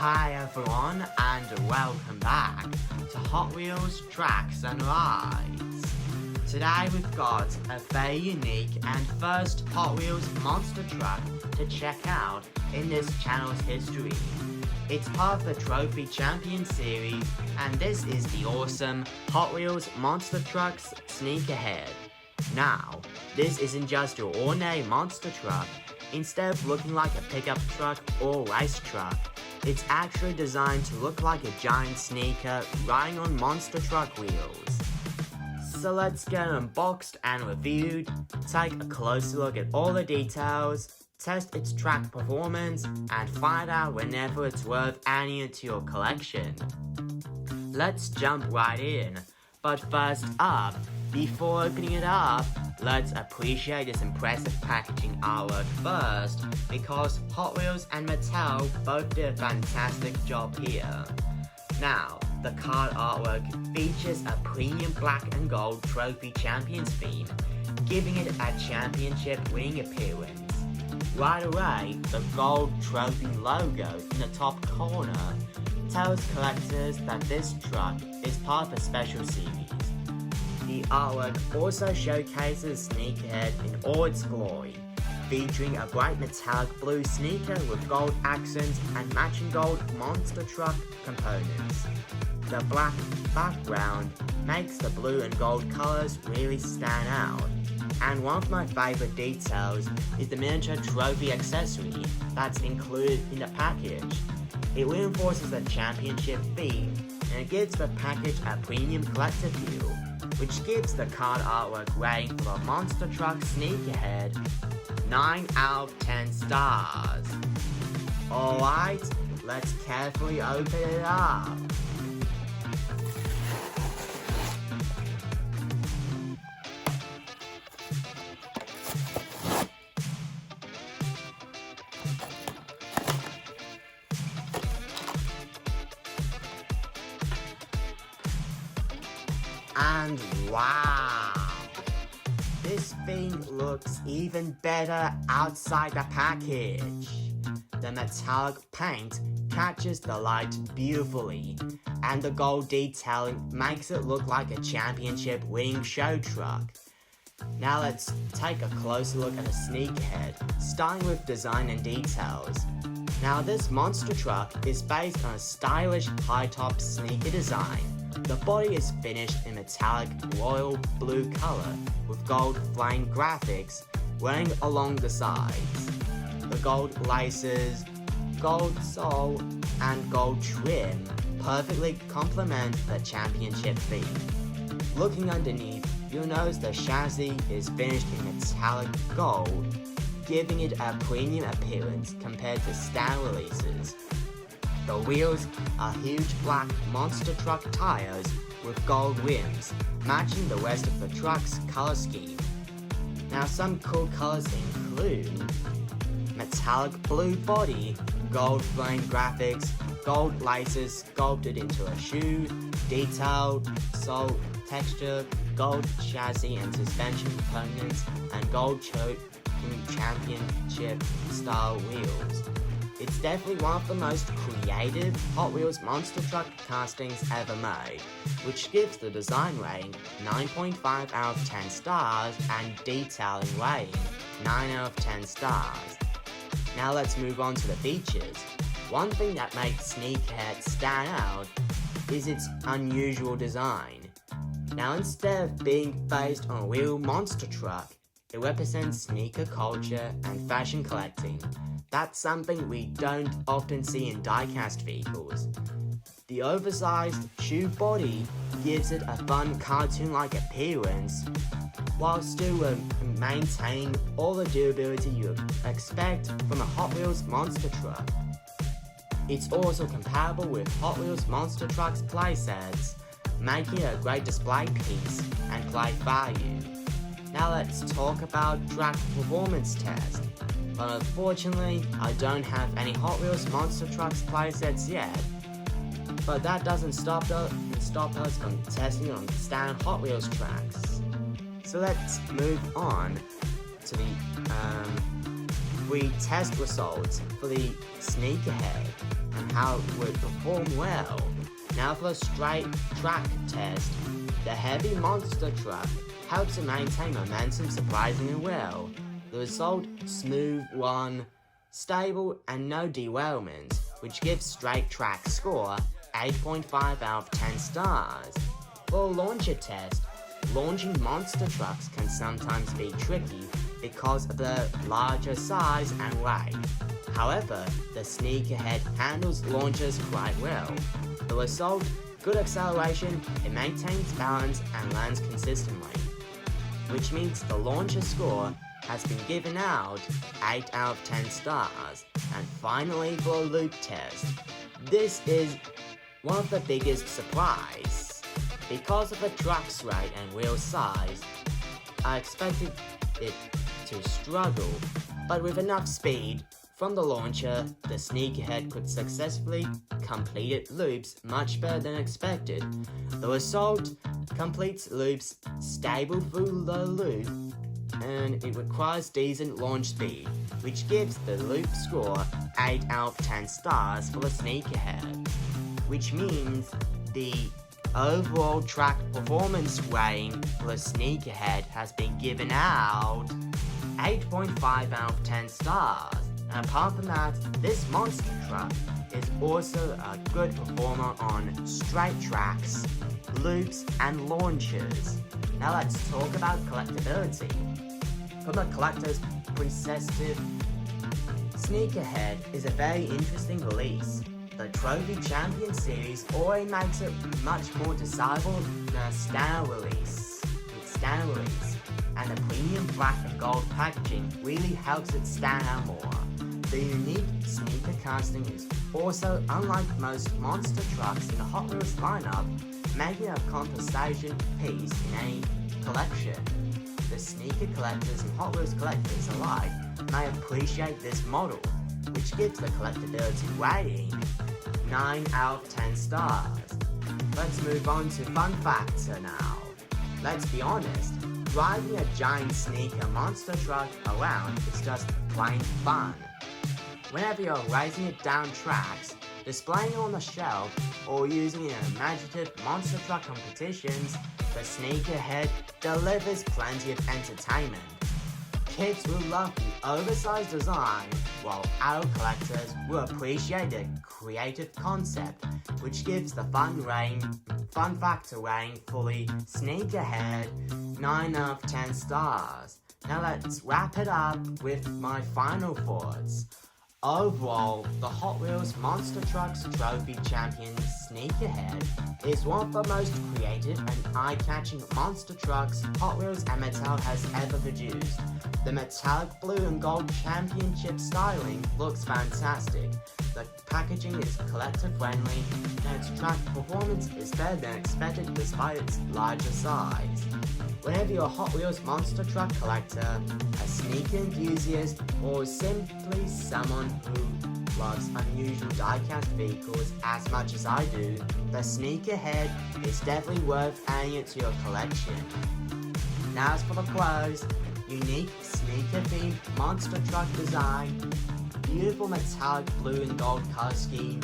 Hi everyone and welcome back to Hot Wheels Tracks and Rides. Today we've got a very unique and first Hot Wheels monster truck to check out in this channel's history. It's part of the Trophy Champion series and this is the awesome Hot Wheels Monster Trucks Sneakerhead. Now, this isn't just your ordinary monster truck. Instead of looking like a pickup truck or race truck, it's actually designed to look like a giant sneaker riding on monster truck wheels. So let's get it unboxed and reviewed, take a closer look at all the details, test its track performance, and find out whenever it's worth adding it to your collection. Let's jump right in, but first up, before opening it up, let's appreciate this impressive packaging artwork first, because Hot Wheels and Mattel both did a fantastic job here. Now, the card artwork features a premium black and gold Trophy Champions theme, giving it a championship winning appearance. Right away, the gold Trophy logo in the top corner tells collectors that this truck is part of a special series. The artwork also showcases Sneakerhead in all its glory, featuring a bright metallic blue sneaker with gold accents and matching gold monster truck components. The black background makes the blue and gold colors really stand out. And one of my favorite details is the miniature trophy accessory that's included in the package. It reinforces the championship theme and it gives the package a premium collector feel, which gives the card artwork rating for the monster truck Sneakerhead 9 out of 10 stars. Alright, let's carefully open it up. And wow! This thing looks even better outside the package. The metallic paint catches the light beautifully, and the gold detailing makes it look like a championship winning show truck. Now let's take a closer look at the Sneakerhead, starting with design and details. Now this monster truck is based on a stylish high-top sneaker design. The body is finished in metallic royal blue color with gold flame graphics running along the sides. The gold laces, gold sole, and gold trim perfectly complement the championship theme. Looking underneath, you'll notice the chassis is finished in metallic gold, giving it a premium appearance compared to standard releases. The wheels are huge black monster truck tires with gold rims, matching the rest of the truck's color scheme. Now some cool colors include metallic blue body, gold flame graphics, gold laces sculpted into a shoe, detailed sole texture, gold chassis and suspension components, and gold choke championship style wheels. It's definitely one of the most creative Hot Wheels monster truck castings ever made, which gives the design rating 9.5 out of 10 stars and detailing rating 9 out of 10 stars. Now let's move on to the features. One thing that makes Sneakerhead stand out is its unusual design. Now instead of being based on a real monster truck, it represents sneaker culture and fashion collecting. That's something we don't often see in die-cast vehicles. The oversized shoe body gives it a fun cartoon-like appearance, while still maintaining all the durability you expect from a Hot Wheels monster truck. It's also compatible with Hot Wheels monster trucks playsets, making it a great display piece and play value. Now let's talk about track performance test. But unfortunately, I don't have any Hot Wheels monster trucks playsets yet. But that doesn't stop us from testing on standard Hot Wheels tracks. So let's move on to the 3 test results for the Sneakerhead and how it would perform well. Now for the straight track test, the heavy monster truck helps to maintain momentum surprisingly well. The result, smooth run, stable and no derailment, which gives straight track score 8.5 out of 10 stars. For a launcher test, launching monster trucks can sometimes be tricky because of the larger size and weight. However, the Sneakerhead handles launchers quite well. The result, good acceleration, it maintains balance and lands consistently, which means the launcher score has been given out 8 out of 10 stars. And finally, for a loop test, this is one of the biggest surprise. Because of the truck's weight and wheel size, I expected it to struggle, but with enough speed from the launcher, the Sneakerhead could successfully complete loops much better than expected. The result completes loops stable through the loop, and it requires decent launch speed, which gives the loop score 8 out of 10 stars for the Sneakerhead, which means the overall track performance rating for the Sneakerhead has been given out 8.5 out of 10 stars. And apart from that, this monster truck is also a good performer on straight tracks, loops, and launches. Now let's talk about collectability. From the collector's perspective, Sneakerhead is a very interesting release. The Trophy Champion series already makes it much more desirable than a standard release. And the premium black and gold packaging really helps it stand out more. The unique sneaker casting is also unlike most monster trucks in the Hot Wheels lineup, making it a conversation piece in any collection. The sneaker collectors and Hot Wheels collectors alike may appreciate this model, which gives the collectability rating 9 out of 10 stars. Let's move on to fun factor now. Let's be honest, driving a giant sneaker monster truck around is just plain fun. Whenever you're racing it down tracks, displaying it on the shelf, or using it in imaginative monster truck competitions, the Sneakerhead delivers plenty of entertainment. Kids will love the oversized design, while adult collectors will appreciate the creative concept, which gives the fun factor rating for the Sneakerhead 9 out of 10 stars. Now let's wrap it up with my final thoughts. Overall, the Hot Wheels Monster Trucks Trophy Champion Sneakerhead is one of the most creative and eye-catching monster trucks Hot Wheels and Mattel has ever produced. The metallic blue and gold championship styling looks fantastic. The packaging is collector-friendly, and its track performance is better than expected despite its larger size. Whenever you're a Hot Wheels monster truck collector, a sneaker enthusiast, or simply someone who loves unusual die-cast vehicles as much as I do, the Sneakerhead is definitely worth adding it to your collection. Now as for the pros, unique sneaker-themed monster truck design, beautiful metallic blue and gold color scheme,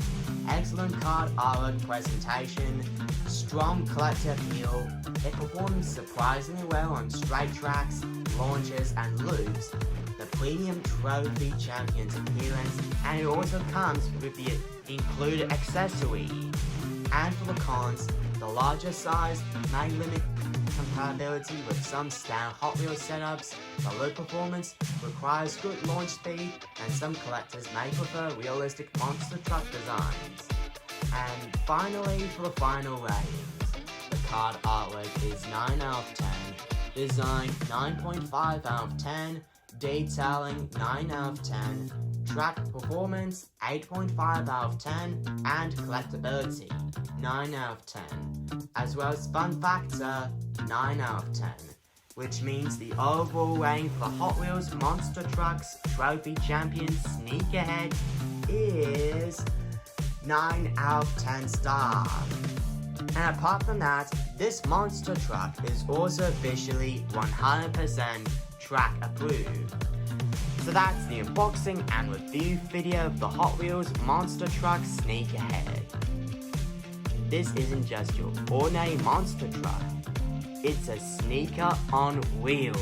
excellent card artwork presentation, strong collector appeal. It performs surprisingly well on straight tracks, launches, and loops. The premium Trophy Champion's appearance, and it also comes with the included accessory. And for the cons, the larger size may limit compatibility with some standard Hot Wheels setups. The loop performance requires good launch speed, and some collectors may prefer realistic monster truck designs. And finally, for the final ratings, the card artwork is 9 out of 10, design 9.5 out of 10, detailing 9 out of 10, track performance 8.5 out of 10, and collectability 9 out of 10, as well as fun factor 9 out of 10, which means the overall rating for the Hot Wheels Monster Trucks Trophy Champion Sneakerhead is 9 out of 10 stars. And apart from that, this monster truck is also officially 100% track approved. So that's the unboxing and review video of the Hot Wheels monster truck Sneakerhead. This isn't just your ordinary monster truck, it's a sneaker on wheels.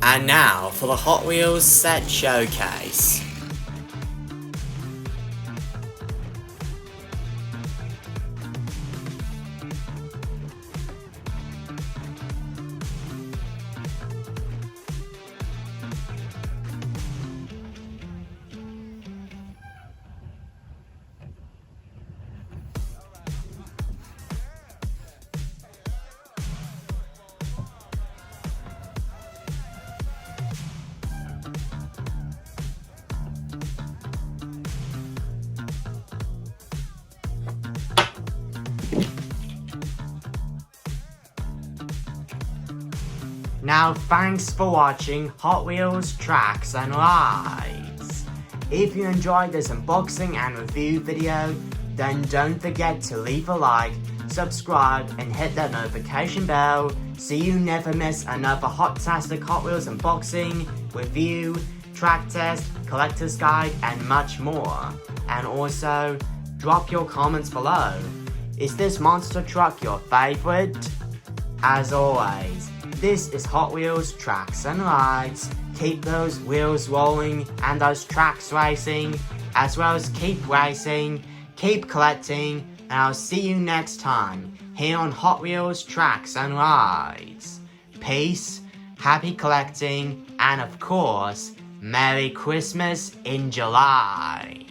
And now for the Hot Wheels set showcase. Now thanks for watching Hot Wheels Tracks and Rides. If you enjoyed this unboxing and review video, then don't forget to leave a like, subscribe and hit that notification bell so you never miss another hot-tastic Hot Wheels unboxing, review, track test, collector's guide and much more. And also, drop your comments below. Is this monster truck your favorite? As always, this is Hot Wheels Tracks and Rides. Keep those wheels rolling and those tracks racing, as well as keep racing, keep collecting, and I'll see you next time here on Hot Wheels Tracks and Rides. Peace, happy collecting, and of course, Merry Christmas in July.